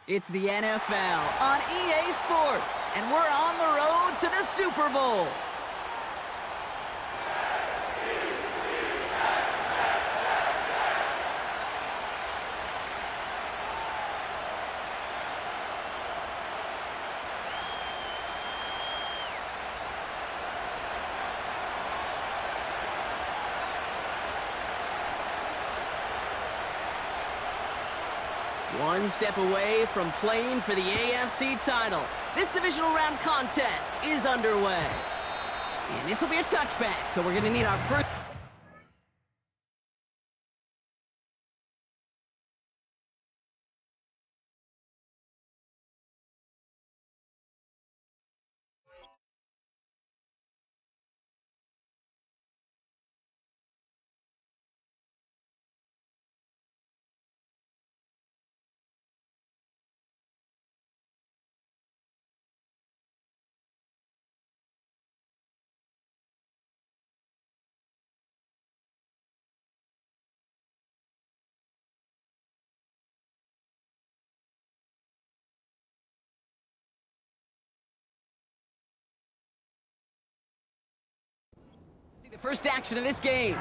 It's the NFL on EA Sports, and we're on the road to the Super Bowl. One step away from playing for the AFC title. This divisional round contest is underway. And this will be a touchback, so we're going to need our first... The first action of this game.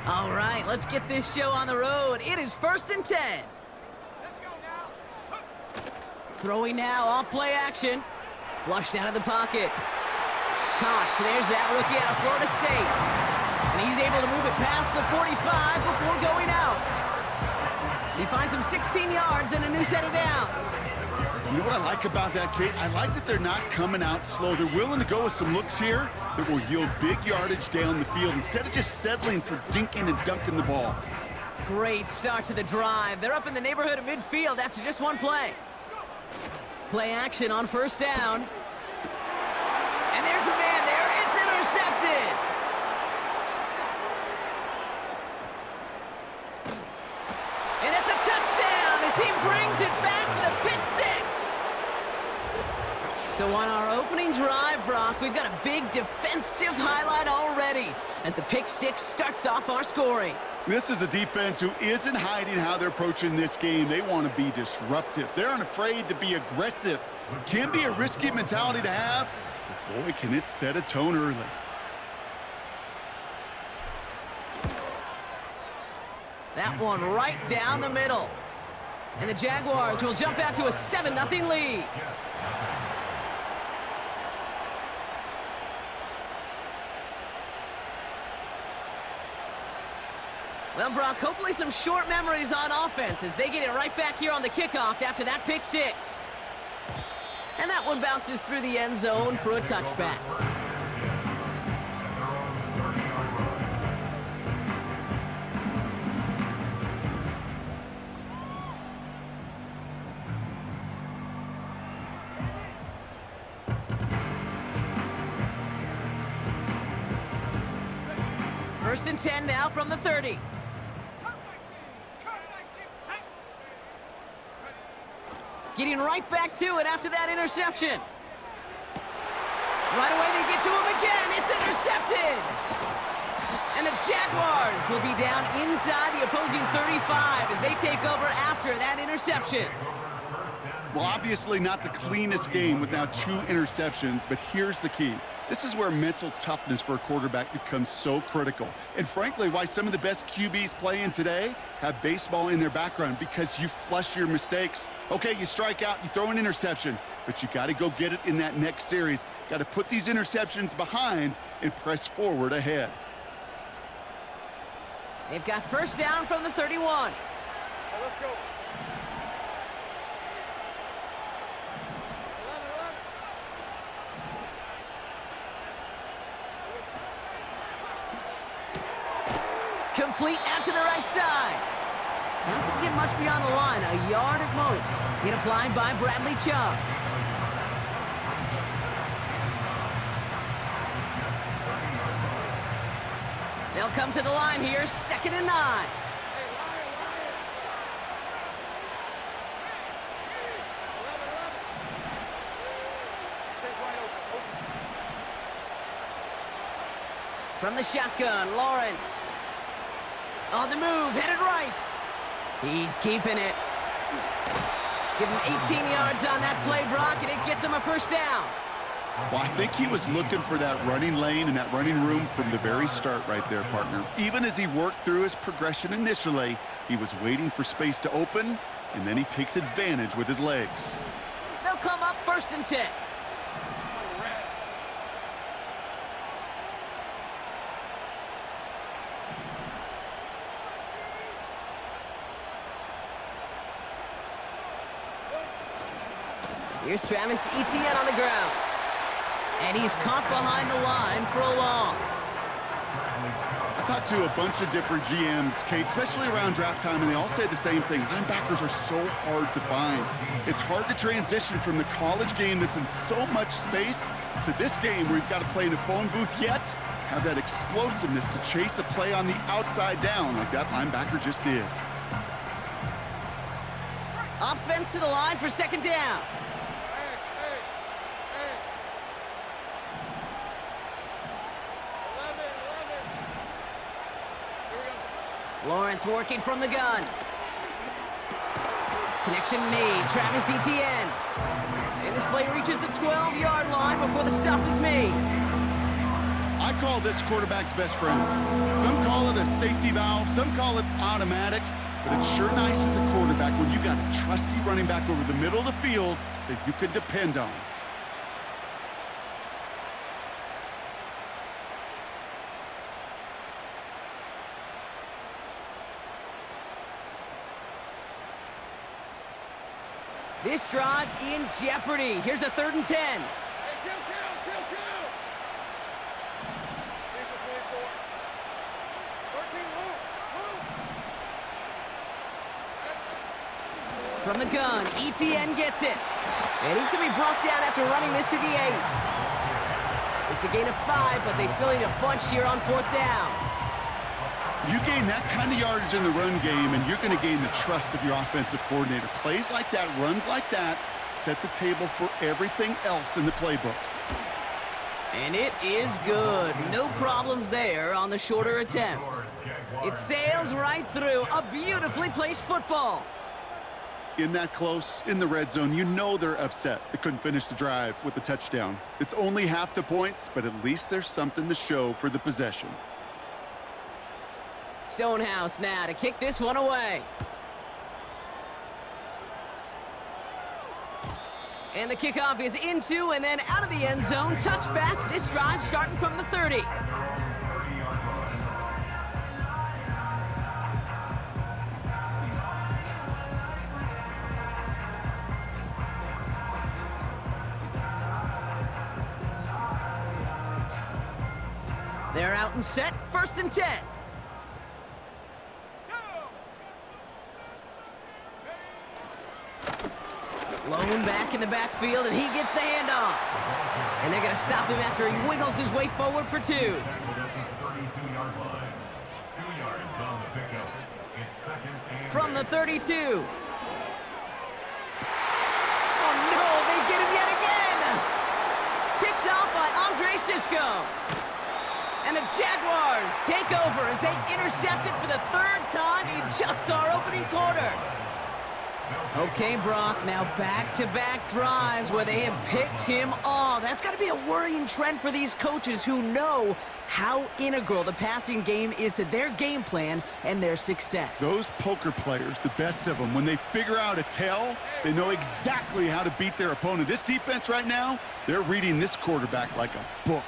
All right, let's get this show on the road. It is 1st and 10. Let's go now. Throwing now, off play action. Flushed out of the pocket. Cox, there's that rookie out of Florida State. And he's able to move it past the 45 before going out. He finds him 16 yards and a new set of downs. You know what I like about that, Kate? I like that they're not coming out slow. They're willing to go with some looks here that will yield big yardage down the field instead of just settling for dinking and dunking the ball. Great start to the drive. They're up in the neighborhood of midfield after just one play. Play action on 1st down. And there's a man there. It's intercepted. And it's a touchdown as he brings it back for the pick six. So on our opening drive, Brock, we've got a big defensive highlight already as the pick six starts off our scoring. This is a defense who isn't hiding how they're approaching this game. They want to be disruptive. They're unafraid to be aggressive. Can be a risky mentality to have, but boy, can it set a tone early. That one right down the middle. And the Jaguars will jump out to a 7-0 lead. Well, Brock, hopefully some short memories on offense as they get it right back here on the kickoff after that pick six. And that one bounces through the end zone for a touchback. First and 10 now from the 30. Getting right back to it after that interception. Right away they get to him again. It's intercepted. And the Jaguars will be down inside the opposing 35 as they take over after that interception. Well, obviously not the cleanest game with now 2 interceptions, but here's the key. This is where mental toughness for a quarterback becomes so critical. And frankly, why some of the best QBs playing today have baseball in their background, because you flush your mistakes. Okay, you strike out, you throw an interception, but you got to go get it in that next series. Got to put these interceptions behind and press forward ahead. They've got first down from the 31. Let's go. Complete out to the right side. Doesn't get much beyond the line, a yard at most. Hit applied by Bradley Chubb. They'll come to the line here, 2nd and 9. From the shotgun, Lawrence. On the move, headed right. He's keeping it. Give him 18 yards on that play, Brock, and it gets him a first down. Well, I think he was looking for that running lane and that running room from the very start right there, partner. Even as he worked through his progression initially, he was waiting for space to open, and then he takes advantage with his legs. They'll come up 1st and 10. Here's Travis Etienne on the ground. And he's caught behind the line for a loss. I talked to a bunch of different GMs, Kate, especially around draft time, and they all say the same thing. Linebackers are so hard to find. It's hard to transition from the college game that's in so much space to this game where you've got to play in a phone booth, yet have that explosiveness to chase a play on the outside down like that linebacker just did. Offense to the line for 2nd down. Lawrence working from the gun. Connection made. Travis Etienne. And this play reaches the 12-yard line before the stop is made. I call this quarterback's best friend. Some call it a safety valve, some call it automatic, but it's sure nice as a quarterback when you got a trusty running back over the middle of the field that you can depend on. This drive in jeopardy. Here's a 3rd and 10. Hey, kill! Here's a 24. 13, move! From the gun, Etienne gets it. And he's going to be brought down after running this to the 8. It's a gain of 5, but they still need a bunch here on 4th down. You gain that kind of yardage in the run game, and you're going to gain the trust of your offensive coordinator. Plays like that, runs like that, set the table for everything else in the playbook. And it is good. No problems there on the shorter attempt. It sails right through. A beautifully placed football. In that close, in the red zone, you know they're upset. They couldn't finish the drive with the touchdown. It's only half the points, but at least there's something to show for the possession. Stonehouse now to kick this one away. And the kickoff is into and then out of the end zone. Touchback. This drive starting from the 30. They're out and set. 1st and 10. Lone back in the backfield, and he gets the handoff. And they're going to stop him after he wiggles his way forward for 2. From the 32. Oh, no, they get him yet again. Picked off by Andre Sisco. And the Jaguars take over as they intercept it for the 3rd time in just our opening quarter. Okay, Brock, now back-to-back drives where they have picked him off. That's got to be a worrying trend for these coaches who know how integral the passing game is to their game plan and their success. Those poker players, the best of them, when they figure out a tell, they know exactly how to beat their opponent. This defense right now, they're reading this quarterback like a book.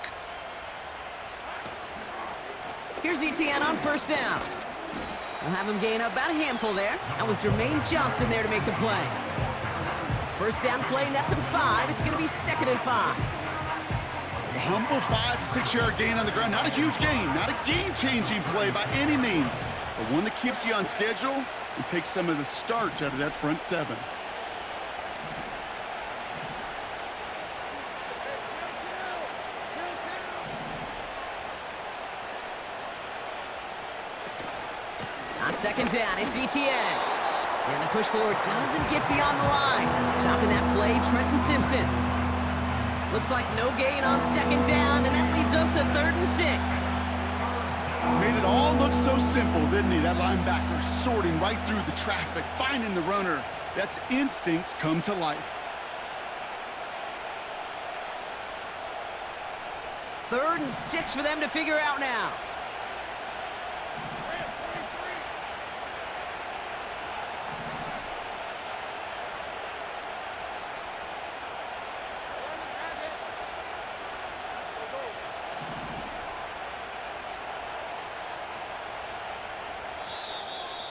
Here's Etienne on 1st down. We'll have him gain up about a handful there. That was Jermaine Johnson there to make the play. 1st down play, nets him 5. It's going to be 2nd and 5. A humble 5 to 6 yard gain on the ground. Not a huge gain, not a game-changing play by any means, but one that keeps you on schedule and takes some of the starch out of that front 7. second down, it's ETN. And the push forward doesn't get beyond the line. Chopping that play, Trenton Simpson. Looks like no gain on second down, and that leads us to 3rd and 6. Made it all look so simple, didn't he? That linebacker sorting right through the traffic, finding the runner. That's instincts come to life. 3rd and 6 for them to figure out now.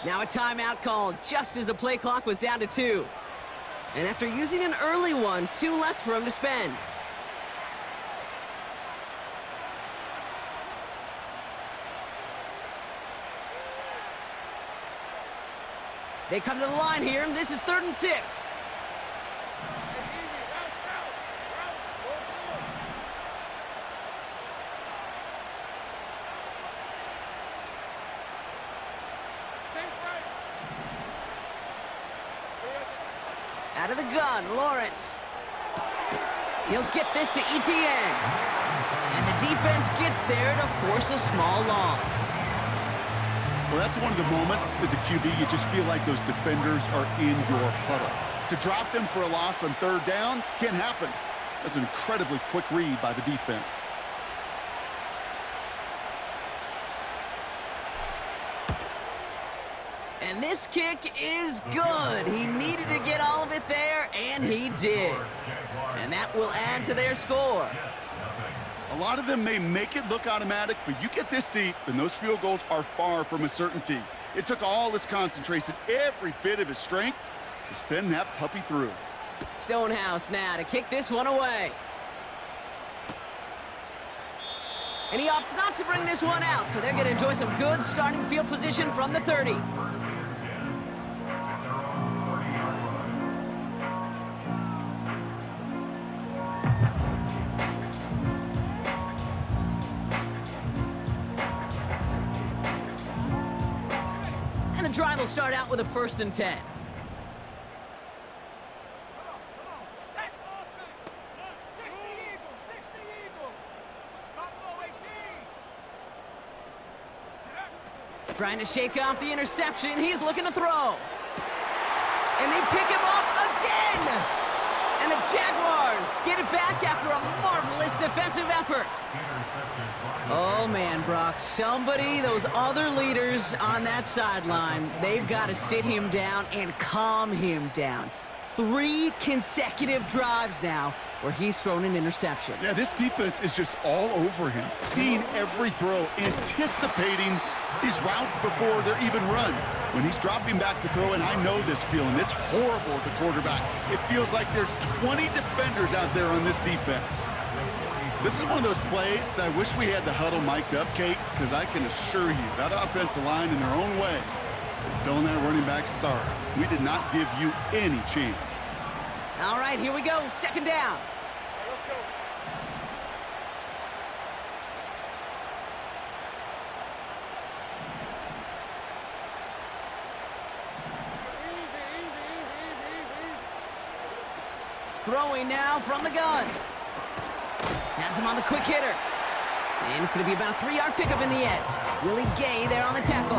Now a timeout called just as the play clock was down to 2. And after using an early one, 2 left for him to spend. They come to the line here, and this is 3rd and 6. Out of the gun, Lawrence. He'll get this to ETN. And the defense gets there to force a small loss. Well, that's one of the moments as a QB, you just feel like those defenders are in your huddle. To drop them for a loss on 3rd down can't happen. That's an incredibly quick read by the defense. And this kick is good. He needed to get all of it there, and he did. And that will add to their score. A lot of them may make it look automatic, but you get this deep, and those field goals are far from a certainty. It took all his concentration, every bit of his strength, to send that puppy through. Stonehouse now to kick this one away. And he opts not to bring this one out, so they're going to enjoy some good starting field position from the 30. And the drive will start out with a 1st and 10. Trying to shake off the interception. He's looking to throw. And they pick him off again. And the Jaguars get it back after a marvelous defensive effort. Oh, man, Brock. Somebody, those other leaders on that sideline, they've got to sit him down and calm him down. 3 consecutive drives now where he's thrown an interception. Yeah, this defense is just all over him. Seeing every throw, anticipating these routes before they're even run. When he's dropping back to throw, and I know this feeling, it's horrible as a quarterback. It feels like there's 20 defenders out there on this defense. This is one of those plays that I wish we had the huddle mic'd up, Kate, because I can assure you that offensive line in their own way is telling that running back, sorry, we did not give you any chance. All right, here we go, 2nd down. Let's go. Throwing now from the gun. Has him on the quick hitter. And it's going to be about a 3-yard pickup in the end. Willie Gay there on the tackle.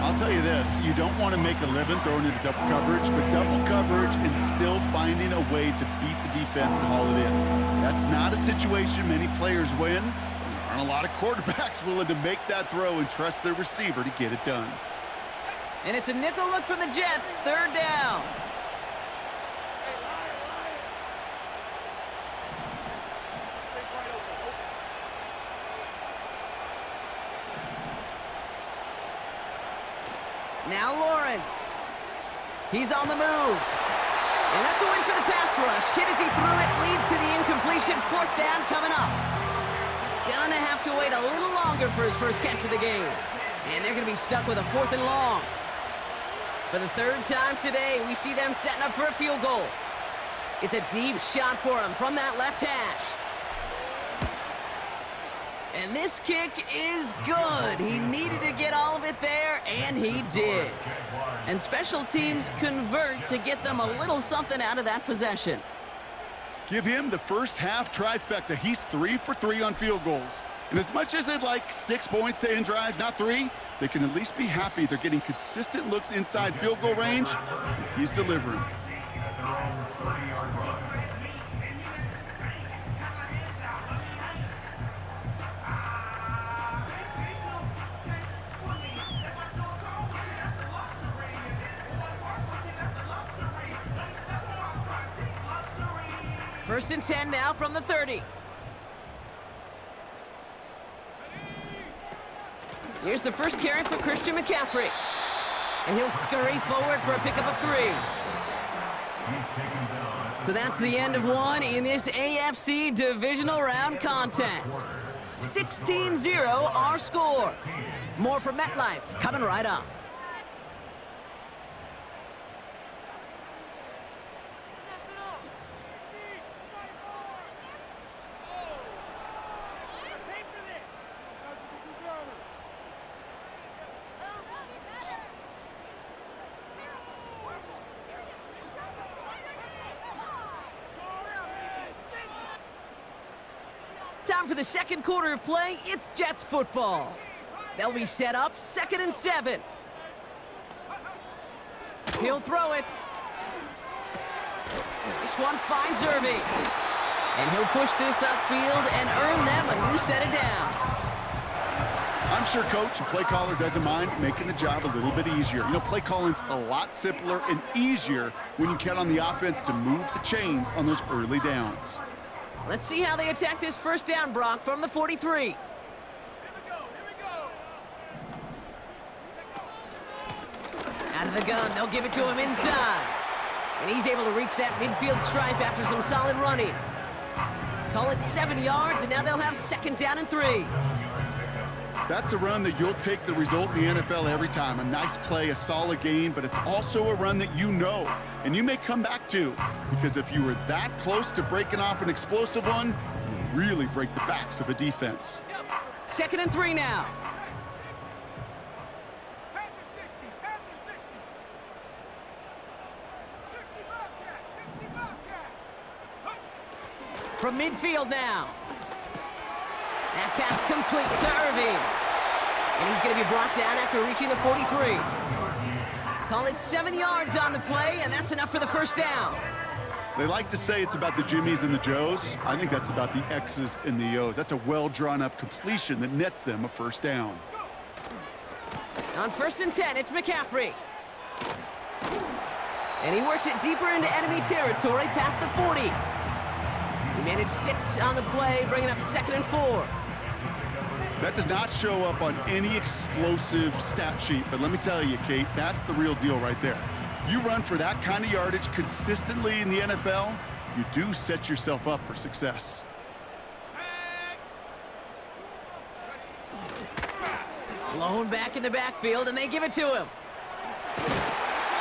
I'll tell you this, you don't want to make a living throwing into double coverage, but double coverage and still finding a way to beat the defense and haul it in. That's not a situation many players win. There aren't a lot of quarterbacks willing to make that throw and trust their receiver to get it done. And it's a nickel look from the Jets, 3rd down. Now Lawrence. He's on the move. And that's a win for the pass rush. Hit as he threw it, leads to the incompletion. 4th down coming up. Gonna have to wait a little longer for his first catch of the game. And they're gonna be stuck with a 4th and long. For the 3rd time today, we see them setting up for a field goal. It's a deep shot for him from that left hash. And this kick is good. He needed to get all of it there, and he did. And special teams convert to get them a little something out of that possession. Give him the first half trifecta. He's 3 for 3 on field goals. And as much as they'd like 6 points to end drives, not 3, they can at least be happy they're getting consistent looks inside field goal range. He's delivering. First and 10 now from the 30. Here's the first carry for Christian McCaffrey. And he'll scurry forward for a pickup of 3. So that's the end of one in this AFC divisional round contest. 16-0 our score. More from MetLife coming right up. Time for the second quarter of play. It's Jets football. They'll be set up 2nd and 7. He'll throw it. This one finds Irving. And he'll push this upfield and earn them a new set of downs. I'm sure coach and play caller doesn't mind making the job a little bit easier. You know, play calling's a lot simpler and easier when you count on the offense to move the chains on those early downs. Let's see how they attack this first down, Brock, from the 43. Out of the gun, they'll give it to him inside. And he's able to reach that midfield stripe after some solid running. Call it 7 yards, and now they'll have 2nd down and 3. That's a run that you'll take the result in the NFL every time. A nice play, a solid gain, but it's also a run that you know, and you may come back to, because if you were that close to breaking off an explosive one, you really break the backs of a defense. 2nd and 3 now. From midfield now. That pass complete to Irving. And he's going to be brought down after reaching the 43. Call it 7 yards on the play, and that's enough for the first down. They like to say it's about the Jimmies and the Joes. I think that's about the X's and the O's. That's a well-drawn-up completion that nets them a first down. On 1st and 10, it's McCaffrey. And he works it deeper into enemy territory past the 40. He managed 6 on the play, bringing up 2nd and 4. That does not show up on any explosive stat sheet, but let me tell you, Kate, that's the real deal right there. You run for that kind of yardage consistently in the NFL, you do set yourself up for success. Blown back in the backfield, and they give it to him.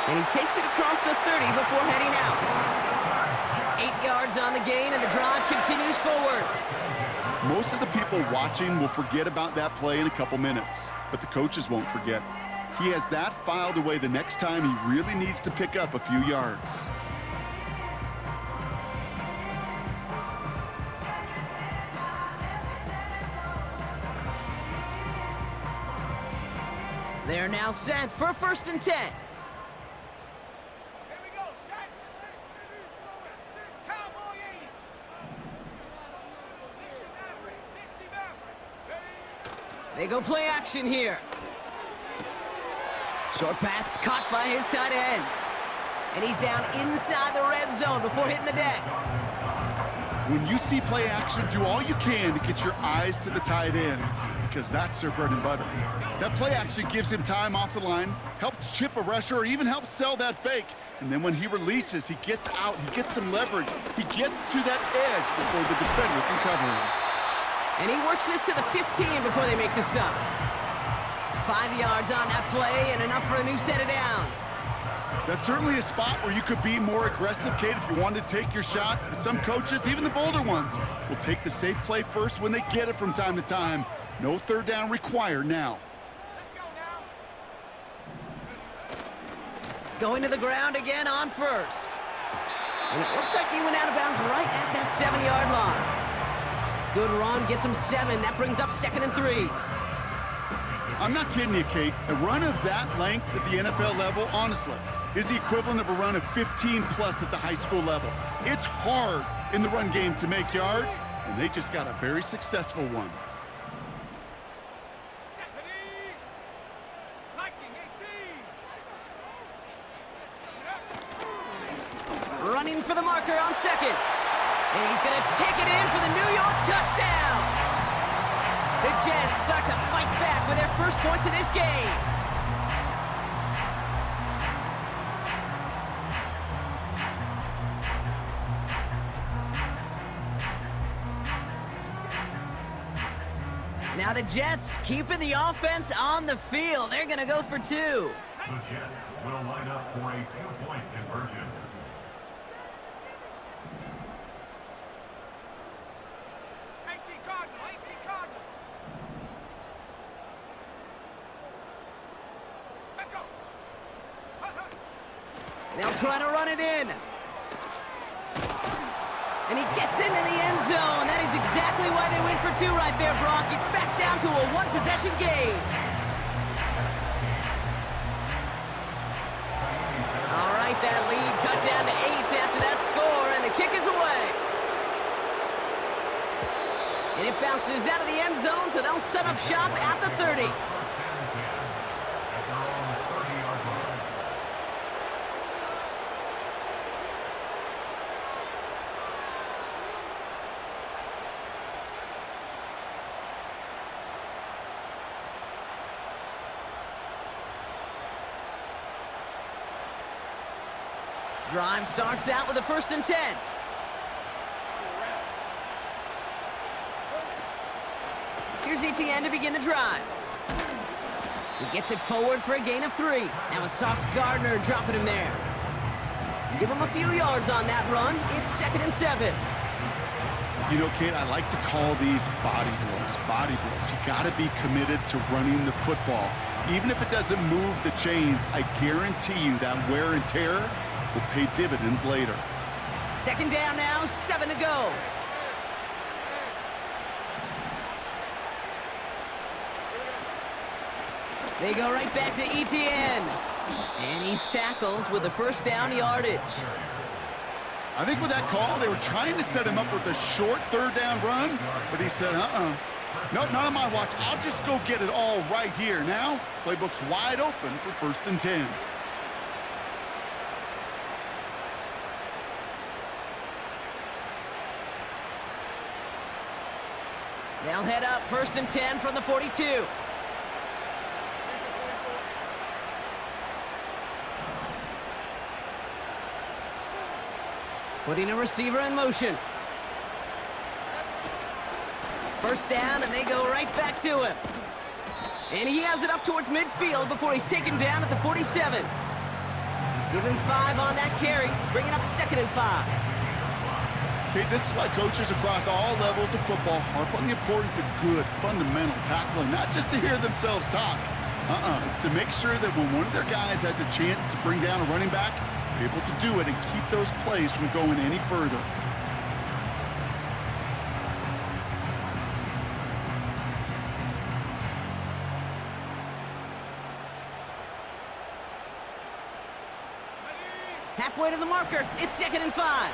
And he takes it across the 30 before heading out. 8 yards on the gain, and the drive continues forward. Most of the people watching will forget about that play in a couple minutes, but the coaches won't forget. He has that filed away the next time he really needs to pick up a few yards. They're now set for 1st and 10. They go play action here. Short pass caught by his tight end. And he's down inside the red zone before hitting the deck. When you see play action, do all you can to get your eyes to the tight end, because that's their bread and butter. That play action gives him time off the line, helps chip a rusher, or even helps sell that fake. And then when he releases, he gets out, he gets some leverage. He gets to that edge before the defender can cover him. And he works this to the 15 before they make the stop. 5 yards on that play and enough for a new set of downs. That's certainly a spot where you could be more aggressive, Kate, if you wanted to take your shots. But some coaches, even the bolder ones, will take the safe play first when they get it from time to time. No third down required now. Going to the ground again on first. And it looks like he went out of bounds right at that 7-yard line. Good run, gets him 7. That brings up 2nd and 3. I'm not kidding you, Kate. A run of that length at the NFL level, honestly, is the equivalent of a run of 15-plus at the high school level. It's hard in the run game to make yards, and they just got a very successful one. Running for the marker on 2nd. And he's going to take it in for the New York touchdown. The Jets start to fight back with their first points of this game. Now the Jets keeping the offense on the field. They're going to go for 2. The Jets will line up for a 2-point conversion. They'll try to run it in. And he gets into the end zone. That is exactly why they went for 2 right there, Brock. It's back down to a 1-possession game. All right, that lead cut down to 8 after that score, and the kick is away. And it bounces out of the end zone, so they'll set up shop at the 30. Drive starts out with a 1st and 10. Here's ETN to begin the drive. He gets it forward for a gain of 3. Now it's Sauce Gardner dropping him there. Give him a few yards on that run. It's 2nd and 7. You know, Kate, I like to call these body blows. Body blows. You got to be committed to running the football. Even if it doesn't move the chains, I guarantee you that wear and tear will pay dividends later. 2nd down now, 7 to go. They go right back to ETN. And he's tackled with the 1st down yardage. I think with that call, they were trying to set him up with a short 3rd down run, but he said, no, not on my watch. I'll just go get it all right here. Now, playbook's wide open for 1st and 10. They'll head up 1st and 10 from the 42. Putting a receiver in motion. 1st down, and they go right back to him. And he has it up towards midfield before he's taken down at the 47. Give him 5 on that carry, bringing up 2nd and 5. Okay, this is why coaches across all levels of football harp on the importance of good, fundamental tackling, not just to hear themselves talk. It's to make sure that when one of their guys has a chance to bring down a running back, they're able to do it and keep those plays from going any further. Halfway to the marker, it's 2nd and 5.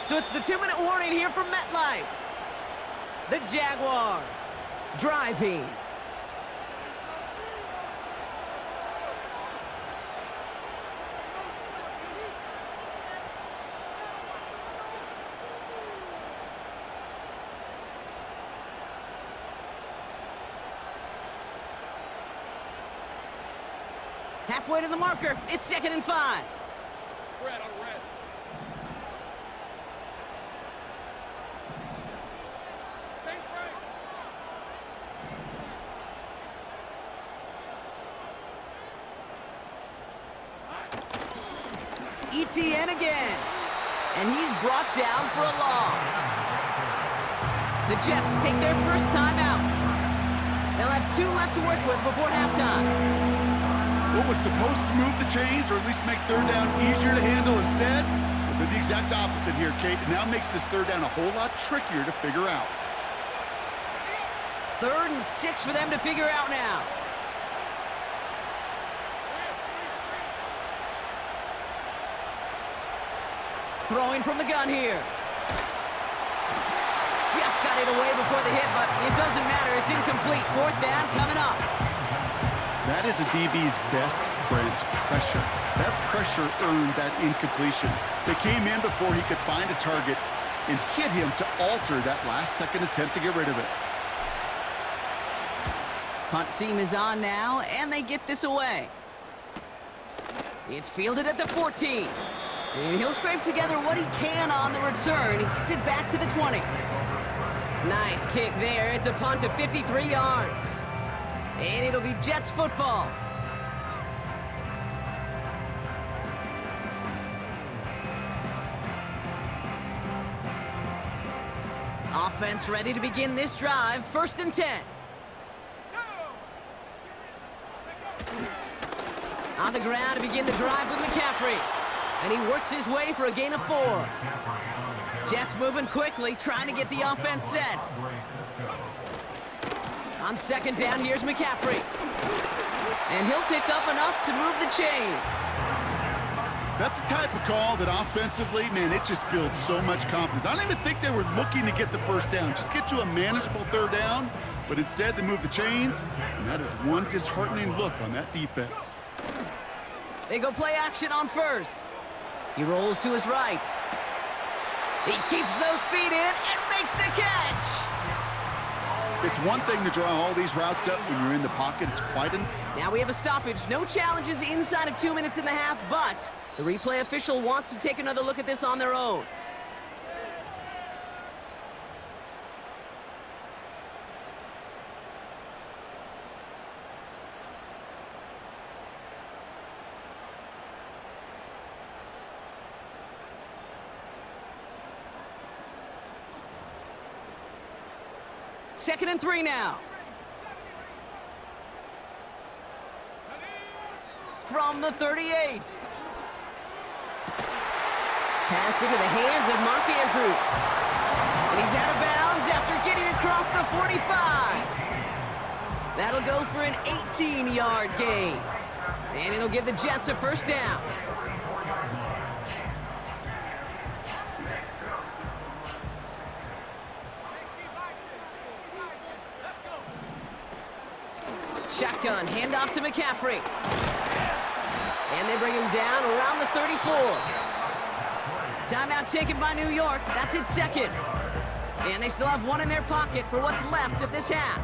So it's the 2-minute warning here from MetLife. The Jaguars driving. Halfway to the marker, it's 2nd and 5. Red on red. ETN again. And he's brought down for a loss. The Jets take their first time out. They'll have 2 left to work with before halftime. What was supposed to move the chains or at least make third down easier to handle instead? Well, they're the exact opposite here, Kate. It now makes this third down a whole lot trickier to figure out. 3rd and 6 for them to figure out now. Throwing from the gun here. Just got it away before the hit, but it doesn't matter. It's incomplete. 4th down coming up. That is a DB's best friend, pressure. That pressure earned that incompletion. They came in before he could find a target and hit him to alter that last-second attempt to get rid of it. Punt team is on now, and they get this away. It's fielded at the 14. And he'll scrape together what he can on the return. He gets it back to the 20. Nice kick there. It's a punt of 53 yards. And it'll be Jets football. Offense ready to begin this drive. 1st and 10. On the ground to begin the drive with McCaffrey. And he works his way for a gain of 4. Jets moving quickly, trying to get the offense set. On 2nd down, here's McCaffrey. And he'll pick up enough to move the chains. That's the type of call that offensively, man, it just builds so much confidence. I don't even think they were looking to get the 1st down. Just get to a manageable 3rd down. But instead, they move the chains. And that is one disheartening look on that defense. They go play action on 1st. He rolls to his right. He keeps those feet in and makes the catch. It's one thing to draw all these routes up when you're in the pocket. It's quite an... Now we have a stoppage. No challenges inside of 2 minutes and a half, but the replay official wants to take another look at this on their own. Second and 3 now. From the 38. Pass into the hands of Mark Andrews. And he's out of bounds after getting across the 45. That'll go for an 18-yard gain. And it'll give the Jets a 1st down. Shotgun, handoff to McCaffrey. And they bring him down around the 34. Timeout taken by New York. That's its 2nd. And they still have 1 in their pocket for what's left of this half.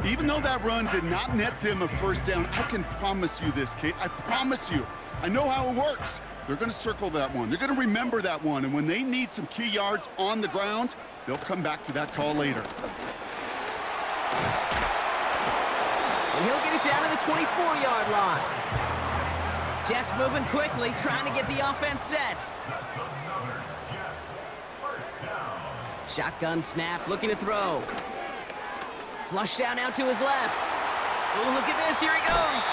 Even though that run did not net them a 1st down, I can promise you this, Kate. I promise you. I know how it works. They're going to circle that one. They're going to remember that one. And when they need some key yards on the ground, they'll come back to that call later. And he'll get it down to the 24-yard line. Jets moving quickly, trying to get the offense set. Shotgun snap, looking to throw. Flush down now to his left. Oh, look at this, here he goes.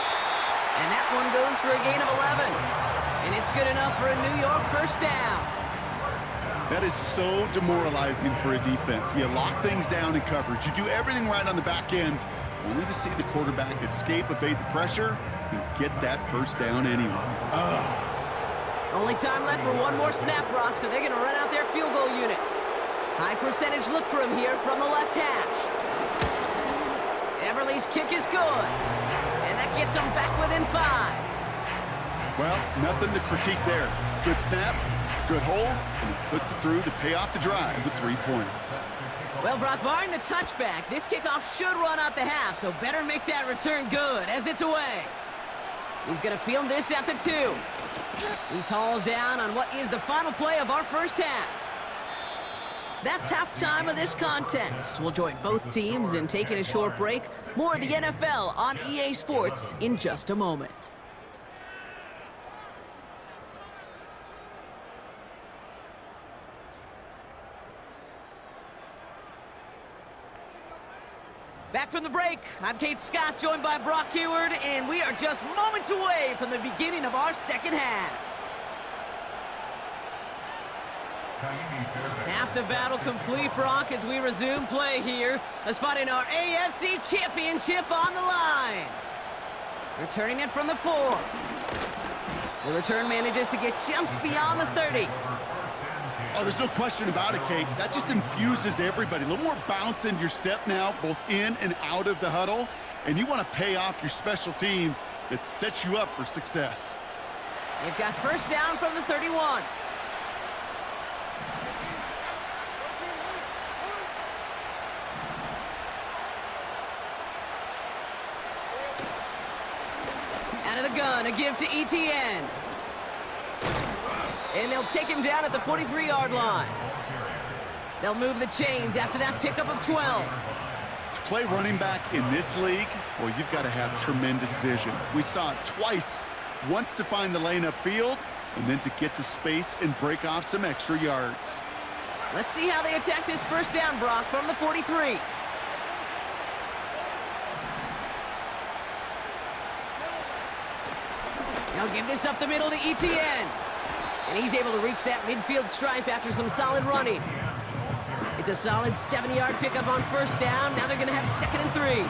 And that one goes for a gain of 11. And it's good enough for a New York 1st down. That is so demoralizing for a defense. You lock things down in coverage. You do everything right on the back end, only to see the quarterback escape, evade the pressure, and get that 1st down anyway. Only time left for one more snap, Brock, so they're going to run out their field goal unit. High percentage look for him here from the left hash. Everly's kick is good, and that gets them back within 5. Well, nothing to critique there. Good snap, good hold, and it puts it through to pay off the drive with 3 points. Well, Brock, barring the touchback, this kickoff should run out the half, so better make that return good as it's away. He's going to field this at the 2. He's hauled down on what is the final play of our first half. That's halftime of this contest. We'll join both teams in taking a short break. More of the NFL on EA Sports in just a moment. break. I'm Kate Scott, joined by Brock Heward, and we are just moments away from the beginning of our second half. Half the battle complete, Brock, as we resume play here. A spot in our AFC Championship on the line. Returning it from the 4. The return manages to get just beyond the 30. Oh, there's no question about it, Kate. That just infuses everybody. A little more bounce in your step now, both in and out of the huddle. And you want to pay off your special teams that sets you up for success. They've got first down from the 31. Out of the gun, a give to ETN. And they'll take him down at the 43-yard line. They'll move the chains after that pickup of 12. To play running back in this league, well, you've got to have tremendous vision. We saw it twice. Once to find the lane upfield, and then to get to space and break off some extra yards. Let's see how they attack this first down, Brock, from the 43. Now give this up the middle to ETN. And he's able to reach that midfield stripe after some solid running. It's a solid 70-yard pickup on first down. Now they're going to have 2nd and 3.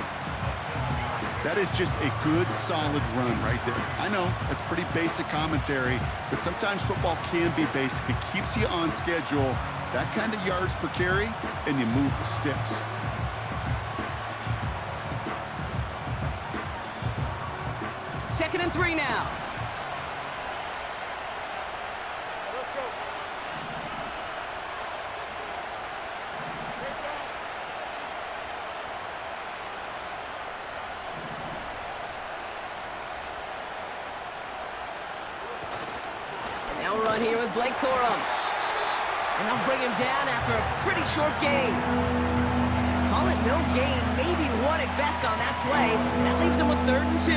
That is just a good, solid run right there. I know, that's pretty basic commentary, but sometimes football can be basic. It keeps you on schedule, that kind of yards per carry, and you move the sticks. Second and 3 now. Let's go. Now run here with Blake Corum. And they'll bring him down after a pretty short gain. Call it no gain, maybe 1 at best on that play. That leaves him with 3rd and 2.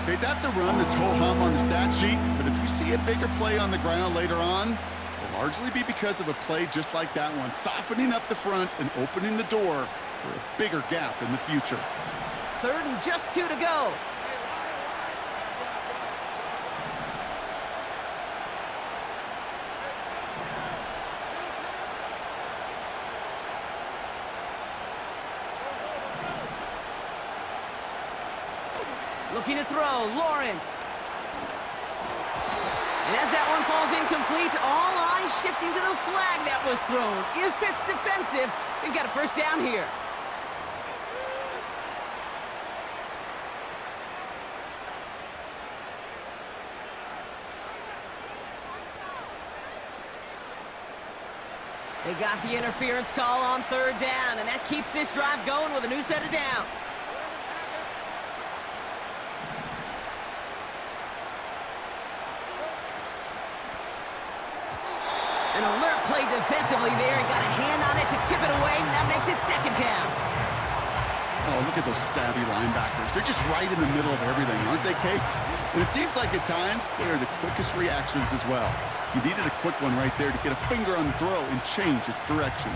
Okay, that's a run that's ho-hum on the stat sheet, but if you see a bigger play on the ground later on, it'll largely be because of a play just like that one, softening up the front and opening the door for a bigger gap in the future. 3rd and just 2 to go. Looking to throw, Lawrence. And as that one falls incomplete, all eyes shifting to the flag that was thrown. If it's defensive, we've got a first down here. They got the interference call on 3rd down, and that keeps this drive going with a new set of downs. An alert play defensively there, and got a hand on it to tip it away, and that makes it 2nd down. Oh, look at those savvy linebackers. They're just right in the middle of everything, aren't they, Kate? And it seems like at times they are the quickest reactions as well. You needed a quick one right there to get a finger on the throw and change its direction.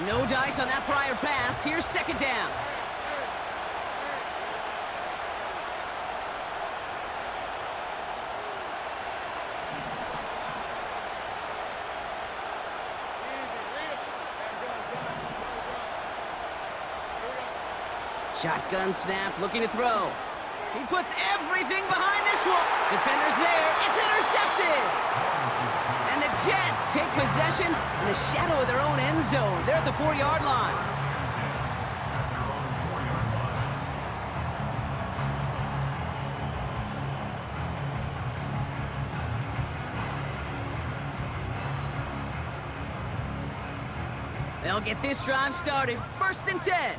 No dice on that prior pass. Here's 2nd down. Shotgun snap, looking to throw. He puts everything behind this one. Defenders there, it's intercepted. And the Jets take possession in the shadow of their own end zone. They're at the 4-yard line. They'll get this drive started. 1st and 10.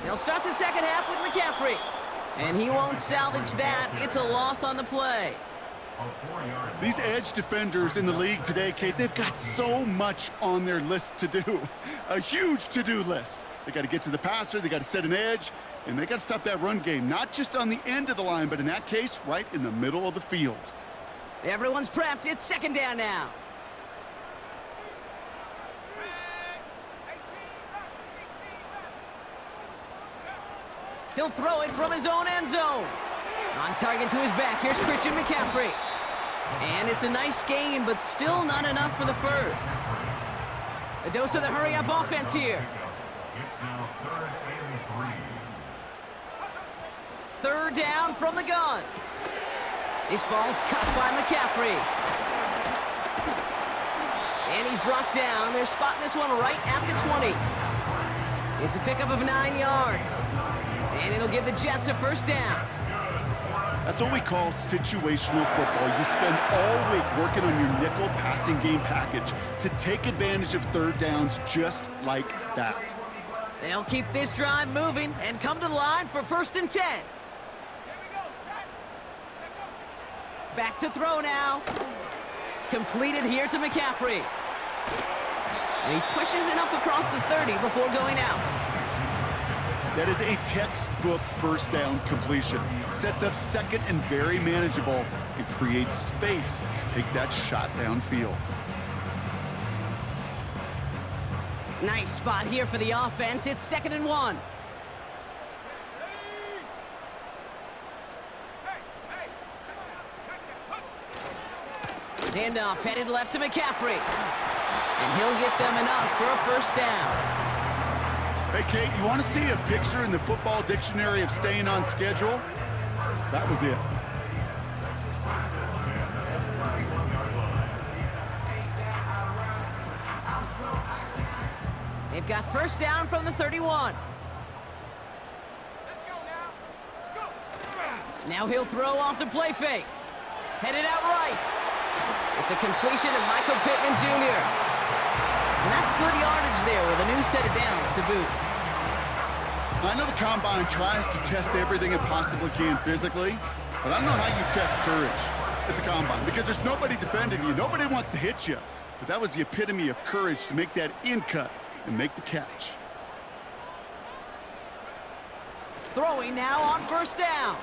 They'll start the second half with McCaffrey. And he won't salvage that. It's a loss on the play. These edge defenders in the league today, Kate, they've got so much on their list to do. A huge to-do list. They got to get to the passer, they got to set an edge, and they got to stop that run game, not just on the end of the line, but in that case, right in the middle of the field. Everyone's prepped. It's 2nd down now. He'll throw it from his own end zone. On target to his back, here's Christian McCaffrey. And it's a nice game, but still not enough for the first. A dose of the hurry-up offense here. It's now 3rd and 3. Third down from the gun. This ball's caught by McCaffrey. And he's brought down. They're spotting this one right at the 20. It's a pickup of 9 yards. And it'll give the Jets a first down. That's what we call situational football. You spend all week working on your nickel passing game package to take advantage of third downs just like that. They'll keep this drive moving and come to the line for 1st and 10. Back to throw now. Completed here to McCaffrey. And he pushes it up across the 30 before going out. That is a textbook first down completion. Sets up second and very manageable and creates space to take that shot downfield. Nice spot here for the offense. It's 2nd and 1. Handoff headed left to McCaffrey. And he'll get them enough for a first down. Hey, Kate, you want to see a picture in the football dictionary of staying on schedule? That was it. They've got first down from the 31. Now he'll throw off the play fake. Headed out right. It's a completion of Michael Pittman Jr. And that's good yardage there with a new set of downs to boot. I know the Combine tries to test everything it possibly can physically, but I don't know how you test courage at the Combine because there's nobody defending you. Nobody wants to hit you. But that was the epitome of courage to make that in cut and make the catch. Throwing now on first down.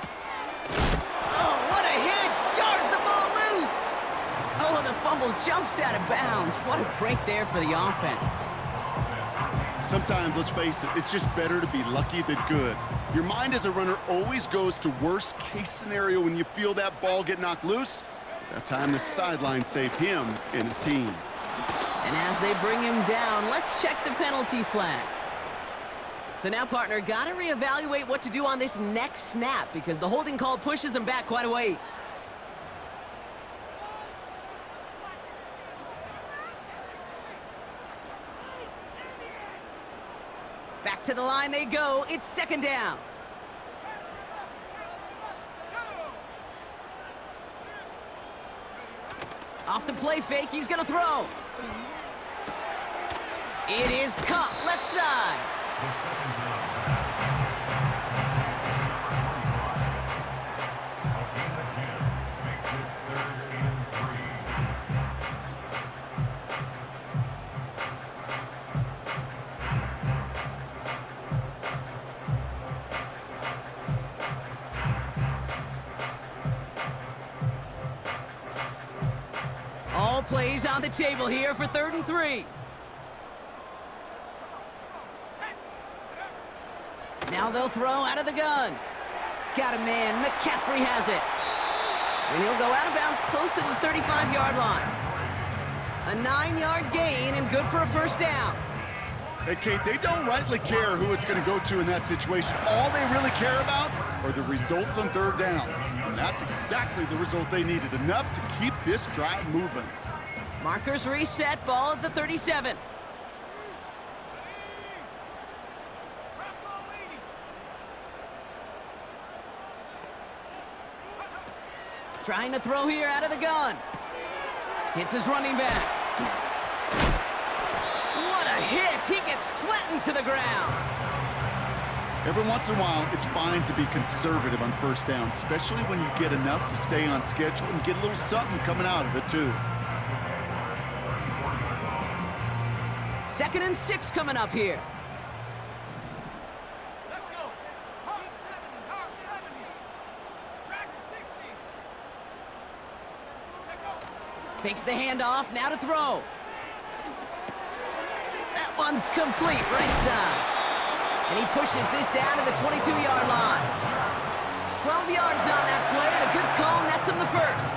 Oh, what a hit! Jars the ball loose! Oh, the fumble jumps out of bounds. What a break there for the offense. Sometimes, let's face it, it's just better to be lucky than good. Your mind as a runner always goes to worst case scenario when you feel that ball get knocked loose. That time the sideline saved him and his team. And as they bring him down, let's check the penalty flag. So now, partner, got to reevaluate what to do on this next snap because the holding call pushes him back quite a ways. Back to the line they go. It's 2nd down. Off the play fake, he's going to throw. It is caught left side. All plays on the table here for 3rd and 3. Now they'll throw out of the gun. Got a man. McCaffrey has it. And he'll go out of bounds close to the 35-yard line. A 9-yard gain and good for a first down. Hey, Kate, they don't rightly care who it's going to go to in that situation. All they really care about are the results on 3rd down. And that's exactly the result they needed. Enough to keep this drive moving. Markers reset. Ball at the 37. Trying to throw here out of the gun. Hits his running back. What a hit! He gets flattened to the ground. Every once in a while, it's fine to be conservative on first down, especially when you get enough to stay on schedule and get a little something coming out of it, too. 2nd and 6 coming up here. Let's go. Hawk 70. Fakes the handoff, now to throw. That one's complete, right side. And he pushes this down to the 22-yard line. 12 yards on that play, and a good call nets him the first.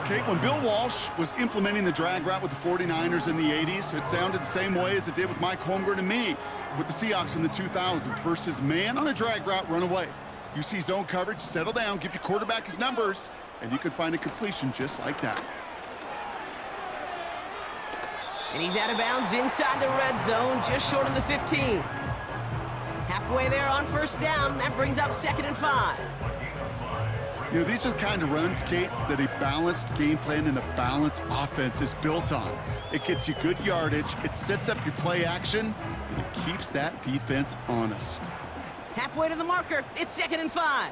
Okay, when Bill Walsh was implementing the drag route with the 49ers in the 80s, it sounded the same way as it did with Mike Holmgren and me with the Seahawks in the 2000s versus man on a drag route, run away. You see zone coverage, settle down, give your quarterback his numbers, and you can find a completion just like that. And he's out of bounds inside the red zone, just short of the 15. Halfway there on first down, that brings up 2nd and 5. You know, these are the kind of runs, Kate, that a balanced game plan and a balanced offense is built on. It gets you good yardage, it sets up your play action, and it keeps that defense honest. Halfway to the marker, it's 2nd and 5.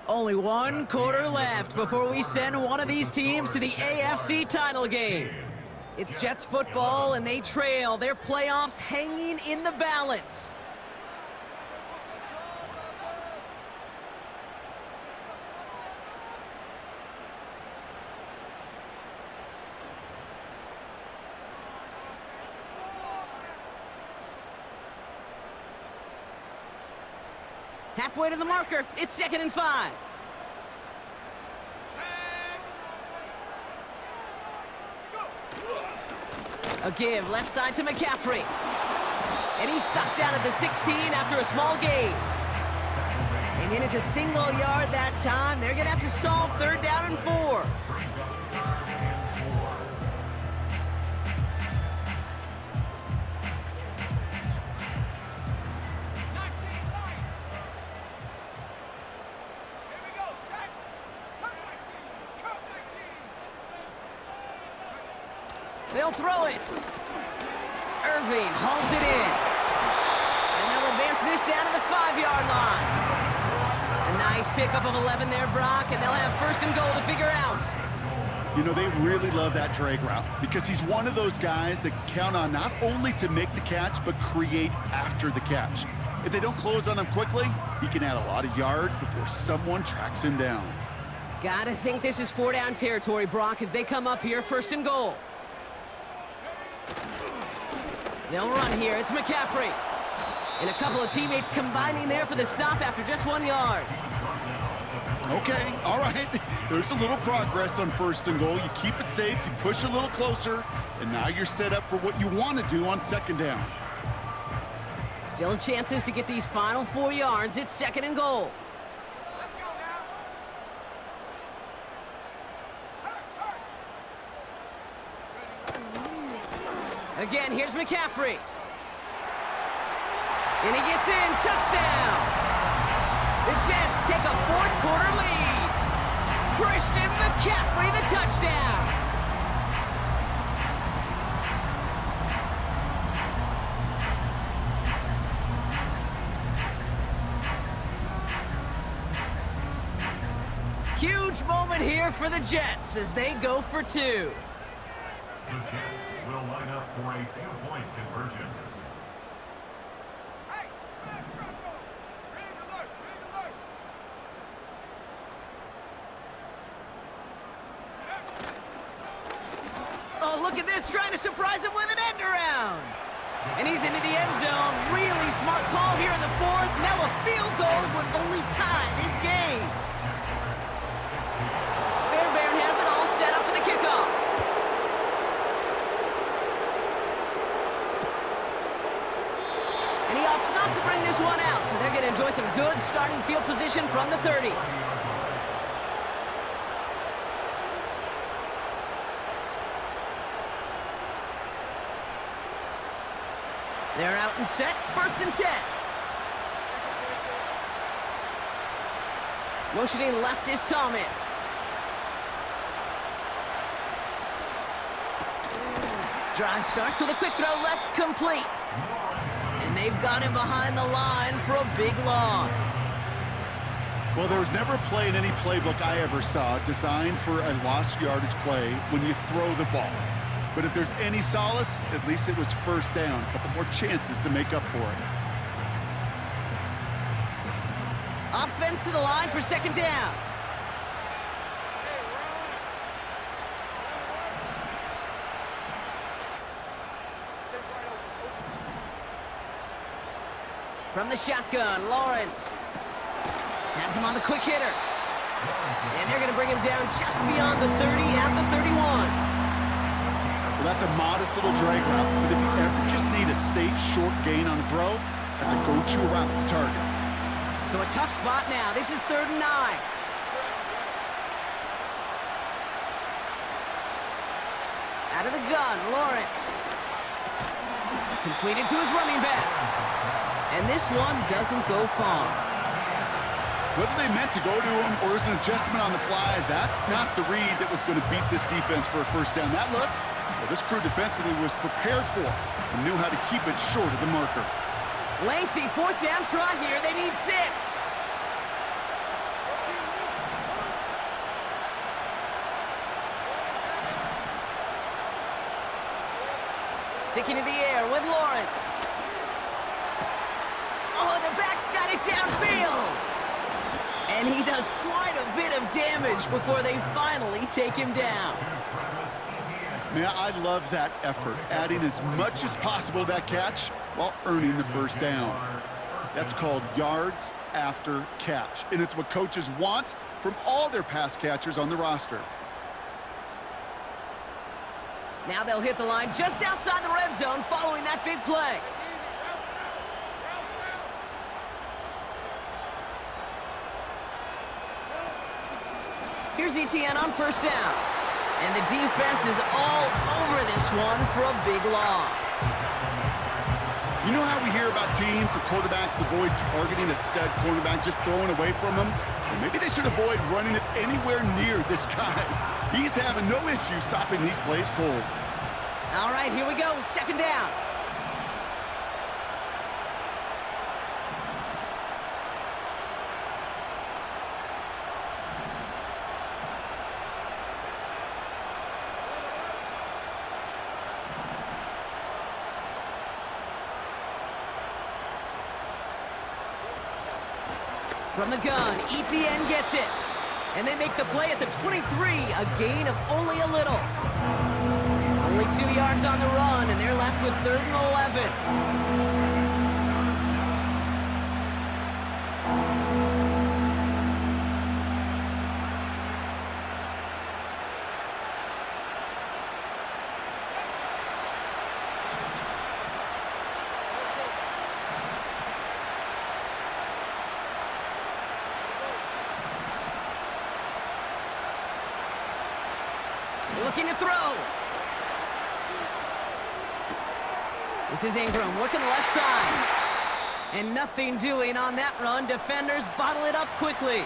Only one quarter left before we send one of these teams to the AFC title game. It's Jets football, and they trail. Their playoffs hanging in the balance. Halfway to the marker, it's 2nd and 5. A give left side to McCaffrey. And he's stuck down at the 16 after a small gain. And in it a single yard that time. They're going to have to solve 3rd down and 4. They'll throw it. Irving hauls it in. And they'll advance this down to the 5-yard line. A nice pickup of 11 there, Brock, and they'll have 1st and goal to figure out. You know, they really love that drag route because he's one of those guys that count on not only to make the catch, but create after the catch. If they don't close on him quickly, he can add a lot of yards before someone tracks him down. Gotta think this is 4-down territory, Brock, as they come up here, 1st and goal. They'll run here. It's McCaffrey. And a couple of teammates combining there for the stop after just 1 yard. Okay, all right. There's a little progress on 1st and goal. You keep it safe, you push a little closer, and now you're set up for what you want to do on 2nd down. Still chances to get these final 4 yards. It's 2nd and goal. Again, here's McCaffrey. And he gets in, touchdown! The Jets take a 4th quarter lead. Christian McCaffrey, the touchdown! Huge moment here for the Jets as they go for 2. The Jets will line up for a 2-point conversion. Oh, look at this, trying to surprise him with an end around. And he's into the end zone. Really smart call here in the 4th. Now a field goal would only tie this game. Fairbairn has it all set up for the kickoff. And he opts not to bring this one out, so they're going to enjoy some good starting field position from the 30. They're out and set, 1st and 10. Motioning left is Thomas. Drive starts with a quick throw left, complete. And they've got him behind the line for a big loss. Well, there was never a play in any playbook I ever saw designed for a lost yardage play when you throw the ball. But if there's any solace, at least it was 1st down. A couple more chances to make up for it. Offense to the line for 2nd down. From the shotgun, Lawrence. Has him on the quick hitter. And they're going to bring him down just beyond the 30 at the 31. Well, that's a modest little drag route, but if you ever just need a safe, short gain on the throw, that's a go-to route to target. So a tough spot now. This is 3rd and 9. Out of the gun, Lawrence. Completed to his running back. And this one doesn't go far. Whether they meant to go to him or there's an adjustment on the fly, that's not the read that was going to beat this defense for a first down. That look, well, this crew defensively was prepared for and knew how to keep it short of the marker. Lengthy 4th down try here. They need 6. Sticking in the air with Lawrence. Oh, the back's got it downfield. And he does quite a bit of damage before they finally take him down. Man, I love that effort, adding as much as possible to that catch while earning the first down. That's called yards after catch, and it's what coaches want from all their pass catchers on the roster. Now they'll hit the line just outside the red zone following that big play. Here's ETN on 1st down. And the defense is all over this one for a big loss. You know how we hear about teams and quarterbacks avoid targeting a stud cornerback, just throwing away from him? Well, maybe they should avoid running it anywhere near this guy. He's having no issue stopping these plays cold. All right, here we go. 2nd down. From the gun, ETN gets it. And they make the play at the 23, a gain of only a little. Only 2 yards on the run, and they're left with 3rd and 11. Looking to throw. This is Ingram working the left side. And nothing doing on that run. Defenders bottle it up quickly.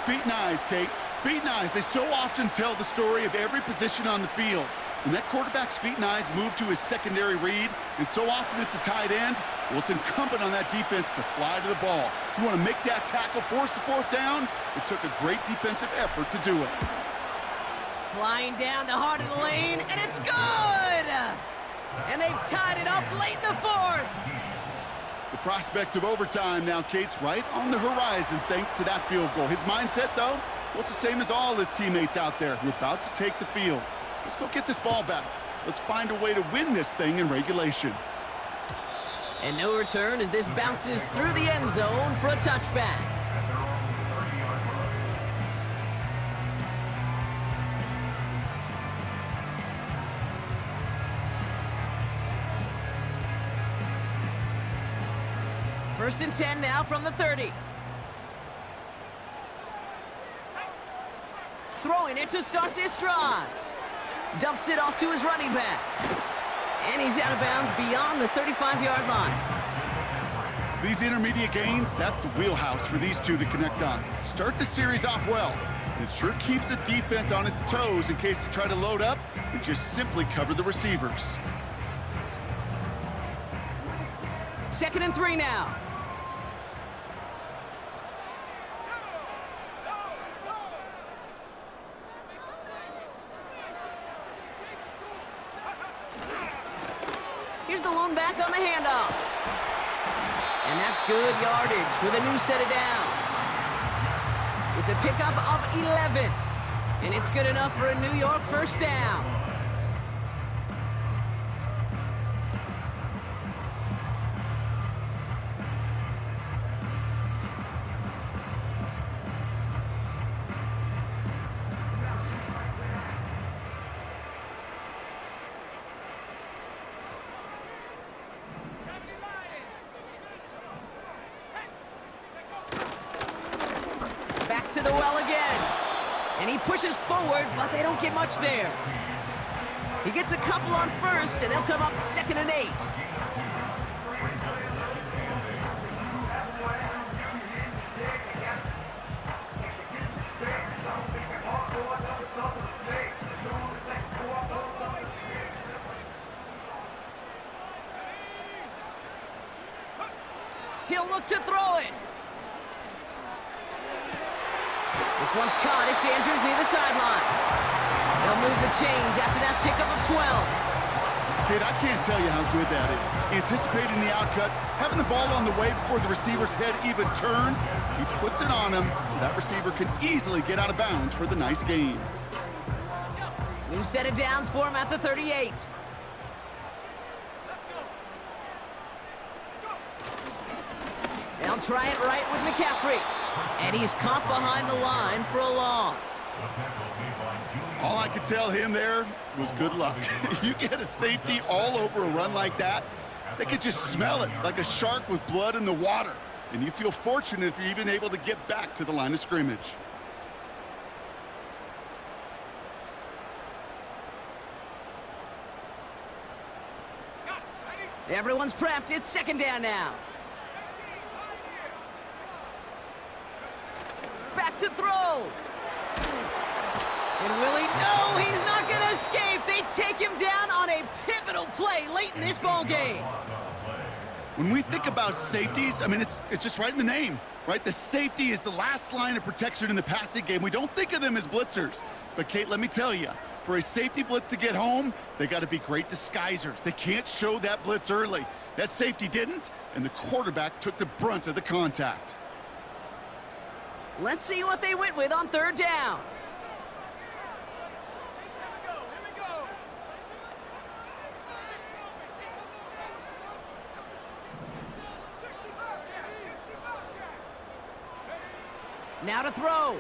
Feet and eyes, Kate. Feet and eyes. They so often tell the story of every position on the field. When that quarterback's feet and eyes move to his secondary read, and so often it's a tight end, well, it's incumbent on that defense to fly to the ball. You want to make that tackle, force the 4th down? It took a great defensive effort to do it. Flying down the heart of the lane, and it's good! And they've tied it up late in the 4th. The prospect of overtime now, Kate's right on the horizon thanks to that field goal. His mindset, though, well, it's the same as all his teammates out there who are about to take the field. Let's go get this ball back. Let's find a way to win this thing in regulation. And no return as this bounces through the end zone for a touchback. First and 10 now from the 30. Throwing it to start this drive. Dumps it off to his running back. And he's out of bounds beyond the 35-yard line. These intermediate gains, that's the wheelhouse for these two to connect on. Start the series off well. It sure keeps the defense on its toes in case they try to load up and just simply cover the receivers. 2nd and 3 now. Here's the lone back on the handoff. And that's good yardage with a new set of downs. It's a pickup of 11. And it's good enough for a New York first down. to the well again. And he pushes forward, but they don't get much there. He gets a couple on first, and they'll come up 2nd and 8. He'll look to throw it. This one's caught. It's Andrews near the sideline. They'll move the chains after that pickup of 12. Kid, I can't tell you how good that is. Anticipating the outcut, having the ball on the way before the receiver's head even turns, he puts it on him so that receiver can easily get out of bounds for the nice gain. New set of downs for him at the 38. They'll try it right with McCaffrey. And he's caught behind the line for a loss. All I could tell him there was good luck. You get a safety all over a run like that, they could just smell it like a shark with blood in the water. And you feel fortunate if you're even able to get back to the line of scrimmage. Everyone's prepped. It's 2nd down now. Back to throw. And Willie, no, he's not going to escape. They take him down on a pivotal play late in this ball game. When we think about safeties, I mean, it's just right in the name, right? The safety is the last line of protection in the passing game. We don't think of them as blitzers. But, Kate, let me tell you, for a safety blitz to get home, they got to be great disguisers. They can't show that blitz early. That safety didn't, and the quarterback took the brunt of the contact. Let's see what they went with on 3rd down. Now to throw.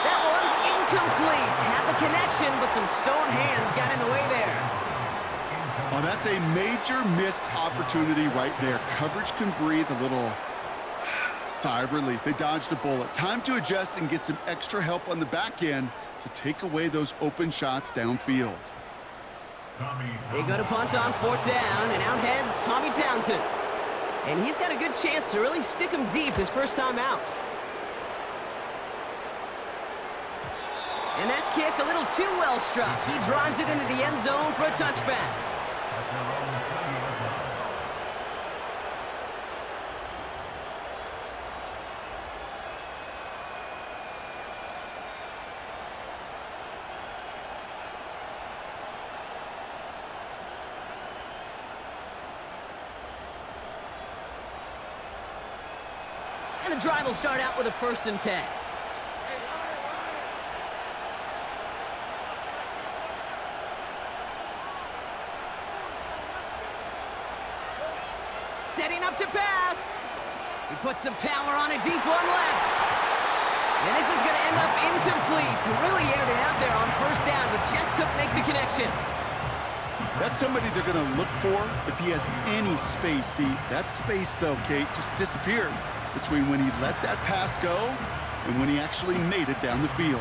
That one's incomplete. Had the connection, but some stone hands got in the way there. Oh, that's a major missed opportunity right there. Coverage can breathe a little sigh of relief. They dodged a bullet. Time to adjust and get some extra help on the back end to take away those open shots downfield. They go to punt on 4th down, and out heads Tommy Townsend. And he's got a good chance to really stick him deep his first time out. And that kick a little too well struck. He drives it into the end zone for a touchback. And the drive will start out with a 1st and 10. Setting up to pass. He puts some power on a deep one left. And this is going to end up incomplete. He really aired it out there on 1st down, but just couldn't make the connection. That's somebody they're going to look for if he has any space deep. That space, though, Kate, just disappeared between when he let that pass go and when he actually made it down the field.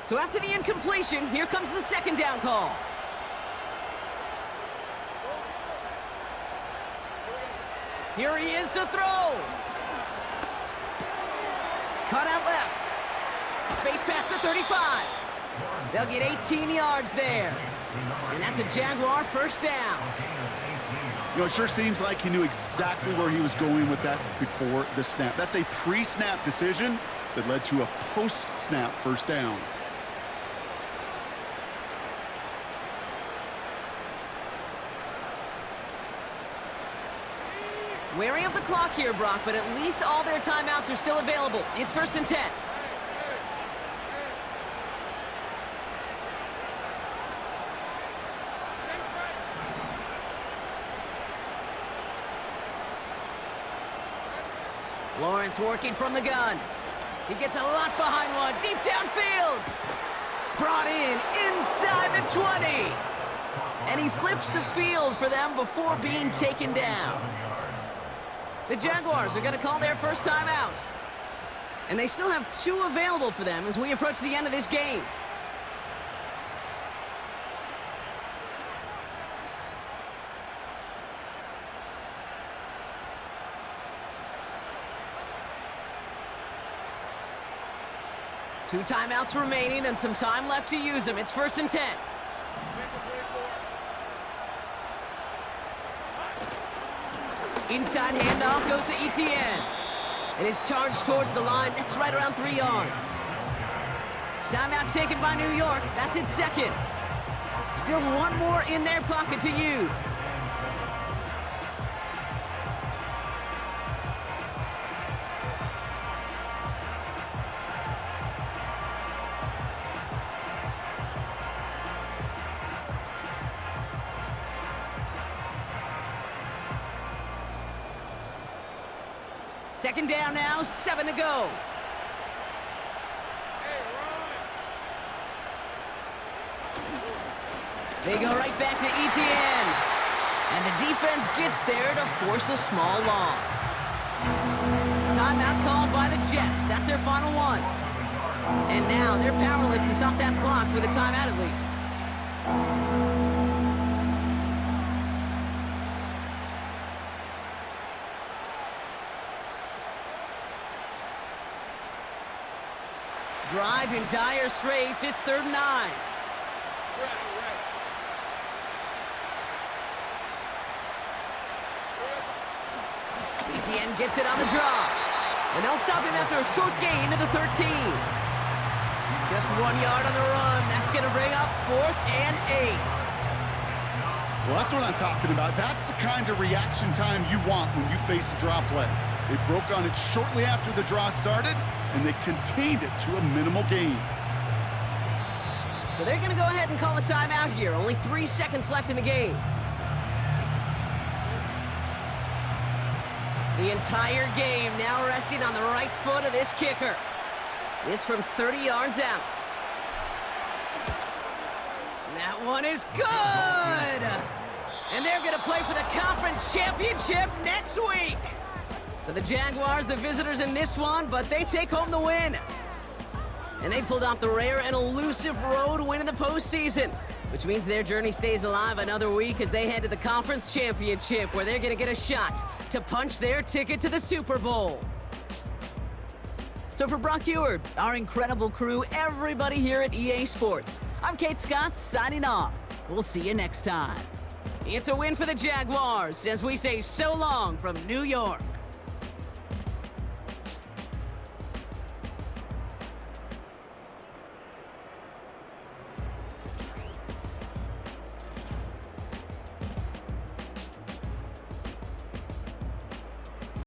So after the incompletion, here comes the 2nd down call. Here he is to throw. Cut out left. Space past the 35. They'll get 18 yards there. And that's a Jaguar 1st down. You know, it sure seems like he knew exactly where he was going with that before the snap. That's a pre-snap decision that led to a post-snap 1st down. Wary of the clock here, Brock, but at least all their timeouts are still available. It's 1st and 10. Lawrence working from the gun. He gets a lot behind one, deep downfield. Brought in inside the 20. And he flips the field for them before being taken down. The Jaguars are going to call their first timeout. And they still have 2 available for them as we approach the end of this game. Two timeouts remaining and some time left to use them. It's 1st and 10. Inside handoff goes to Etienne. And his charge towards the line, that's right around 3 yards. Timeout taken by New York. That's its 2nd. Still 1 more in their pocket to use. Second down now, 7 to go. They go right back to Etienne. And the defense gets there to force a small loss. Timeout called by the Jets. That's their final one. And now they're powerless to stop that clock with a timeout at least. Drive in dire straits. It's 3rd and 9. Etienne gets it on the draw. And they'll stop him after a short gain to the 13. Just 1 yard on the run. That's going to bring up 4th and 8. Well, that's what I'm talking about. That's the kind of reaction time you want when you face a draw play. They broke on it shortly after the draw started, and they contained it to a minimal gain. So they're going to go ahead and call a timeout here. Only 3 seconds left in the game. The entire game now resting on the right foot of this kicker. This from 30 yards out. That one is good! And they're going to play for the conference championship next week. So the Jaguars, the visitors in this one, but they take home the win. And they pulled off the rare and elusive road win in the postseason, which means their journey stays alive another week as they head to the conference championship, where they're going to get a shot to punch their ticket to the Super Bowl. So for Brock Eward, our incredible crew, everybody here at EA Sports, I'm Kate Scott signing off. We'll see you next time. It's a win for the Jaguars as we say so long from New York.